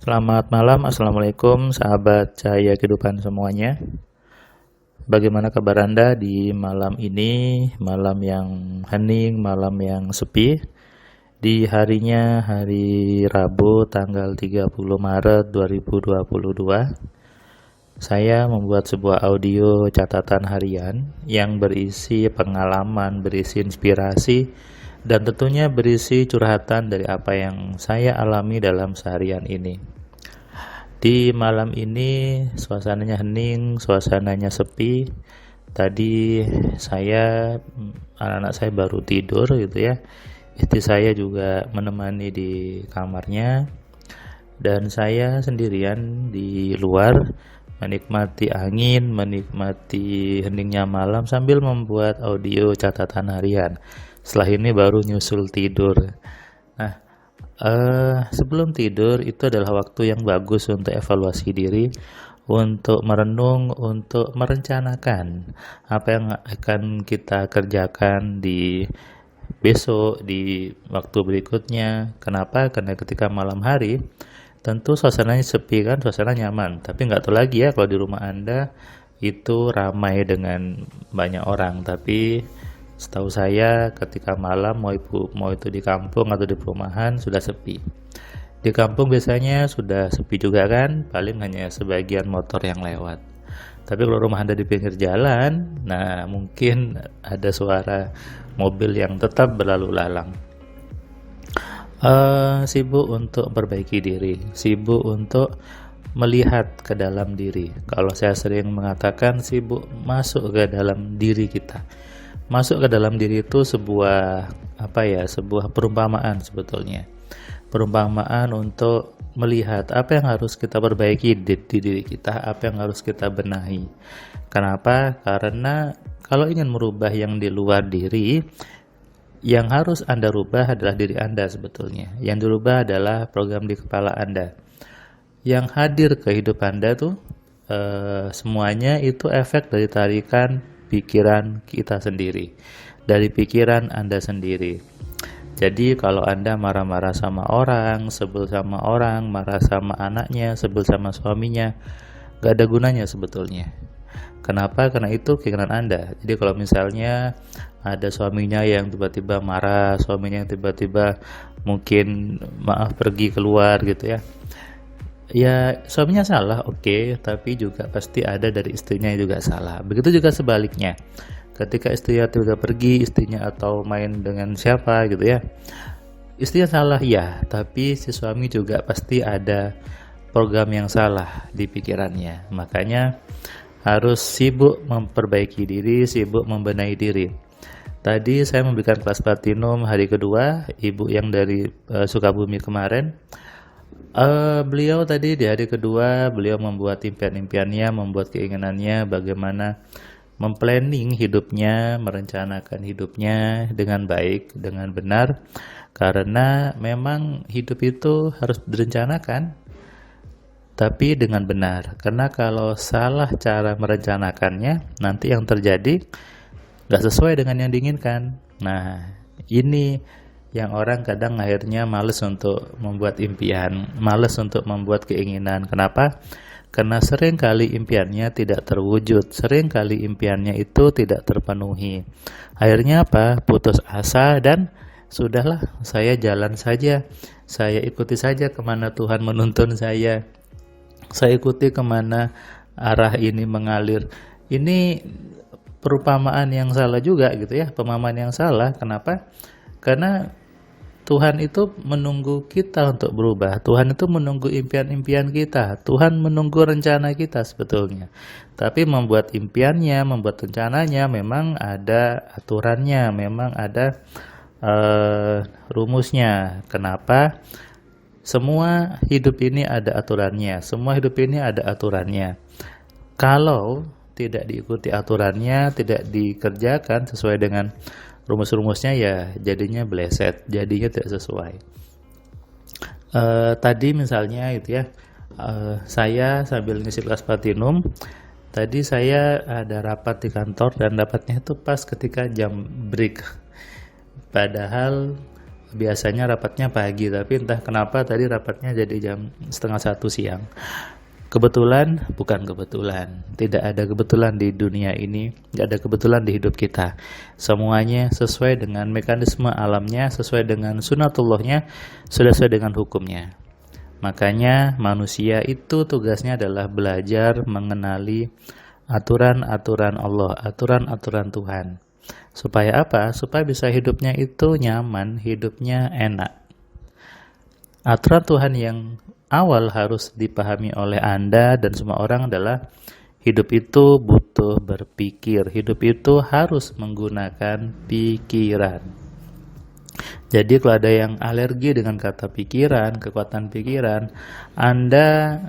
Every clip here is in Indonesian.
Selamat malam, Assalamualaikum sahabat cahaya kehidupan semuanya. Bagaimana kabar Anda di malam ini, malam yang hening, malam yang sepi, di harinya hari Rabu tanggal 30 Maret 2022. Saya membuat sebuah audio catatan harian yang berisi pengalaman, berisi inspirasi, dan tentunya berisi curhatan dari apa yang saya alami dalam seharian ini. Di malam ini suasananya hening, suasananya sepi. Tadi anak-anak saya baru tidur gitu ya. Istri saya juga menemani di kamarnya dan saya sendirian di luar menikmati angin, menikmati heningnya malam sambil membuat audio catatan harian. Setelah ini baru nyusul tidur. Nah, sebelum tidur itu adalah waktu yang bagus untuk evaluasi diri, untuk merenung, untuk merencanakan apa yang akan kita kerjakan di besok, di waktu berikutnya. Kenapa? Karena ketika malam hari tentu suasananya sepi kan, suasana nyaman. Tapi nggak tahu lagi ya kalau di rumah Anda itu ramai dengan banyak orang. Tapi setahu saya ketika malam mau itu di kampung atau di perumahan sudah sepi. Di kampung biasanya sudah sepi juga kan, paling hanya sebagian motor yang lewat. Tapi kalau rumah Anda di pinggir jalan, nah mungkin ada suara mobil yang tetap berlalu lalang. Sibuk untuk memperbaiki diri, sibuk untuk melihat ke dalam diri. Kalau saya sering mengatakan sibuk masuk ke dalam diri kita. Masuk ke dalam diri itu sebuah perumpamaan sebetulnya. Perumpamaan untuk melihat apa yang harus kita perbaiki di diri kita, apa yang harus kita benahi. Kenapa? Karena kalau ingin merubah yang di luar diri, yang harus Anda rubah adalah diri Anda sebetulnya. Yang dirubah adalah program di kepala Anda. Yang hadir ke hidup Anda tuh semuanya itu efek dari tarikan pikiran kita sendiri, dari pikiran Anda sendiri. Jadi kalau Anda marah-marah sama orang, sebel sama orang, marah sama anaknya, sebel sama suaminya, gak ada gunanya sebetulnya. Kenapa? Karena itu keinginan Anda. Jadi kalau misalnya ada suaminya yang tiba-tiba marah, suaminya yang tiba-tiba mungkin pergi keluar gitu ya, ya suaminya salah, oke, tapi juga pasti ada dari istrinya yang juga salah. Begitu juga sebaliknya, ketika istrinya tiba-tiba pergi, istrinya atau main dengan siapa gitu ya, istrinya salah ya, tapi si suami juga pasti ada program yang salah di pikirannya. Makanya harus sibuk memperbaiki diri, sibuk membenahi diri. Tadi saya memberikan kelas platinum hari kedua, ibu yang dari Sukabumi kemarin. Beliau tadi di hari kedua, beliau membuat impian-impiannya, membuat keinginannya, bagaimana memplanning hidupnya, merencanakan hidupnya dengan baik, dengan benar, karena memang hidup itu harus direncanakan, tapi dengan benar. Karena kalau salah cara merencanakannya, nanti yang terjadi gak sesuai dengan yang diinginkan. Nah, ini yang orang kadang akhirnya males untuk membuat impian, males untuk membuat keinginan. Kenapa? Karena sering kali impiannya tidak terwujud, sering kali impiannya itu tidak terpenuhi. Akhirnya apa? Putus asa dan sudahlah, saya jalan saja, saya ikuti saja kemana Tuhan menuntun saya ikuti kemana arah ini mengalir. Ini perumpamaan yang salah juga gitu ya, pemahaman yang salah. Kenapa? Karena Tuhan itu menunggu kita untuk berubah. Tuhan itu menunggu impian-impian kita. Tuhan menunggu rencana kita sebetulnya. Tapi membuat impiannya, membuat rencananya memang ada aturannya, memang ada rumusnya. Kenapa? Semua hidup ini ada aturannya. Semua hidup ini ada aturannya. Kalau tidak diikuti aturannya, tidak dikerjakan sesuai dengan rumus-rumusnya, ya jadinya bleset, jadinya tidak sesuai. Tadi misalnya gitu ya, saya sambil ngisi kelas platinum, tadi saya ada rapat di kantor dan rapatnya itu pas ketika jam break. Padahal Biasanya rapatnya pagi, tapi entah kenapa tadi rapatnya jadi jam setengah 1 siang. Kebetulan, bukan kebetulan. Tidak ada kebetulan di dunia ini, tidak ada kebetulan di hidup kita. Semuanya sesuai dengan mekanisme alamnya, sesuai dengan sunatullahnya, sudah sesuai dengan hukumnya. Makanya manusia itu tugasnya adalah belajar mengenali aturan-aturan Allah, aturan-aturan Tuhan. Supaya apa? Supaya bisa hidupnya itu nyaman, hidupnya enak. Aturan Tuhan yang awal harus dipahami oleh Anda dan semua orang adalah hidup itu butuh berpikir. Hidup itu harus menggunakan pikiran. Jadi kalau ada yang alergi dengan kata pikiran, kekuatan pikiran, Anda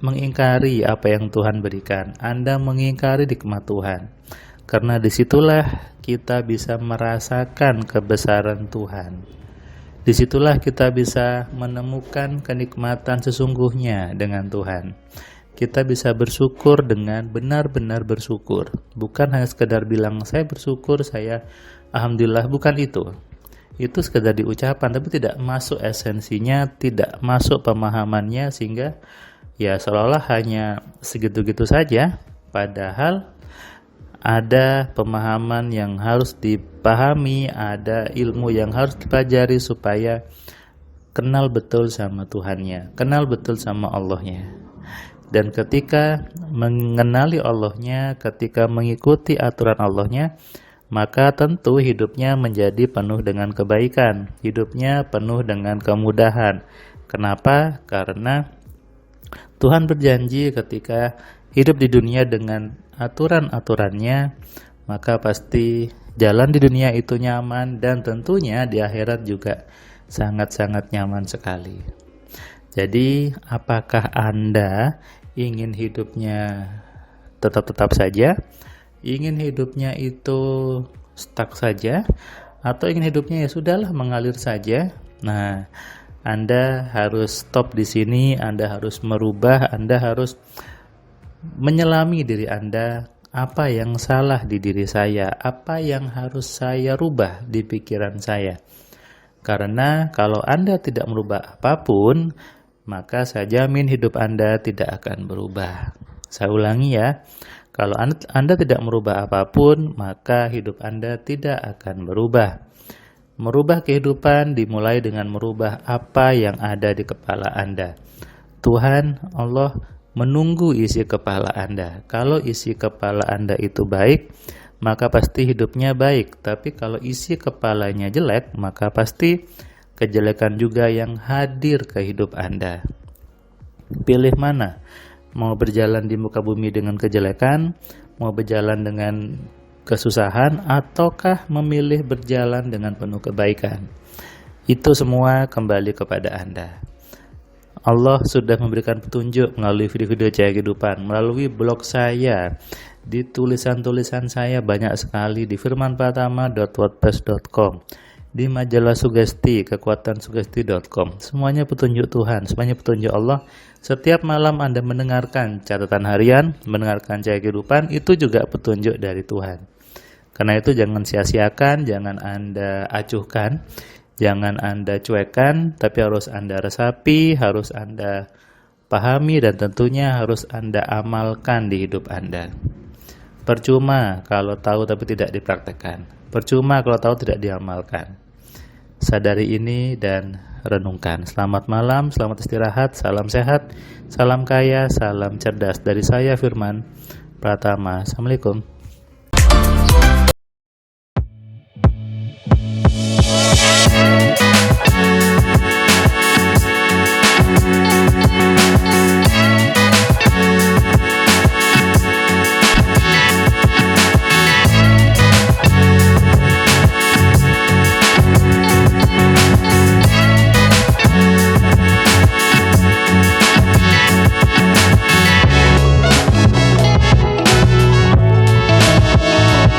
mengingkari apa yang Tuhan berikan. Anda mengingkari nikmat Tuhan. Karena disitulah kita bisa merasakan kebesaran Tuhan. Disitulah kita bisa menemukan kenikmatan sesungguhnya dengan Tuhan. Kita bisa bersyukur dengan benar-benar bersyukur. Bukan hanya sekedar bilang, saya bersyukur, saya alhamdulillah, bukan itu. Itu sekedar diucapkan, tapi tidak masuk esensinya, tidak masuk pemahamannya, sehingga ya seolah-olah hanya segitu-gitu saja. Padahal ada pemahaman yang harus dipahami, ada ilmu yang harus dipelajari supaya kenal betul sama Tuhannya, kenal betul sama Allahnya. Dan ketika mengenali Allahnya, ketika mengikuti aturan Allahnya, maka tentu hidupnya menjadi penuh dengan kebaikan, hidupnya penuh dengan kemudahan. Kenapa? Karena Tuhan berjanji ketika hidup di dunia dengan aturan-aturannya, maka pasti jalan di dunia itu nyaman dan tentunya di akhirat juga sangat-sangat nyaman sekali. Jadi, apakah Anda ingin hidupnya tetap-tetap saja? Ingin hidupnya itu stuck saja? Atau ingin hidupnya ya sudahlah mengalir saja? Nah, Anda harus stop di sini, Anda harus merubah, Anda harus menyelami diri Anda, apa yang salah di diri saya, apa yang harus saya rubah di pikiran saya. Karena kalau Anda tidak merubah apapun, maka saya jamin hidup Anda tidak akan berubah. Saya ulangi ya, kalau Anda tidak merubah apapun, maka hidup Anda tidak akan berubah. Merubah kehidupan dimulai dengan merubah apa yang ada di kepala Anda. Tuhan, Allah, menunggu isi kepala Anda. Kalau isi kepala Anda itu baik, maka pasti hidupnya baik. Tapi kalau isi kepalanya jelek, maka pasti kejelekan juga yang hadir ke hidup Anda. Pilih mana? Mau berjalan di muka bumi dengan kejelekan, mau berjalan dengan kesusahan, ataukah memilih berjalan dengan penuh kebaikan? Itu semua kembali kepada Anda. Allah sudah memberikan petunjuk melalui video-video Cahaya Kehidupan, melalui blog saya, di tulisan-tulisan saya banyak sekali di firmanpratama.wordpress.com, di majalah sugesti, kekuatansugesti.com. Semuanya petunjuk Tuhan, semuanya petunjuk Allah. Setiap malam Anda mendengarkan catatan harian, mendengarkan Cahaya Kehidupan, itu juga petunjuk dari Tuhan. Karena itu jangan sia-siakan, jangan Anda acuhkan, jangan Anda cuekan, tapi harus Anda resapi, harus Anda pahami, dan tentunya harus Anda amalkan di hidup Anda. Percuma kalau tahu tapi tidak dipraktekkan. Percuma kalau tahu tidak diamalkan. Sadari ini dan renungkan. Selamat malam, selamat istirahat, salam sehat, salam kaya, salam cerdas. Dari saya Firman Pratama. Assalamualaikum.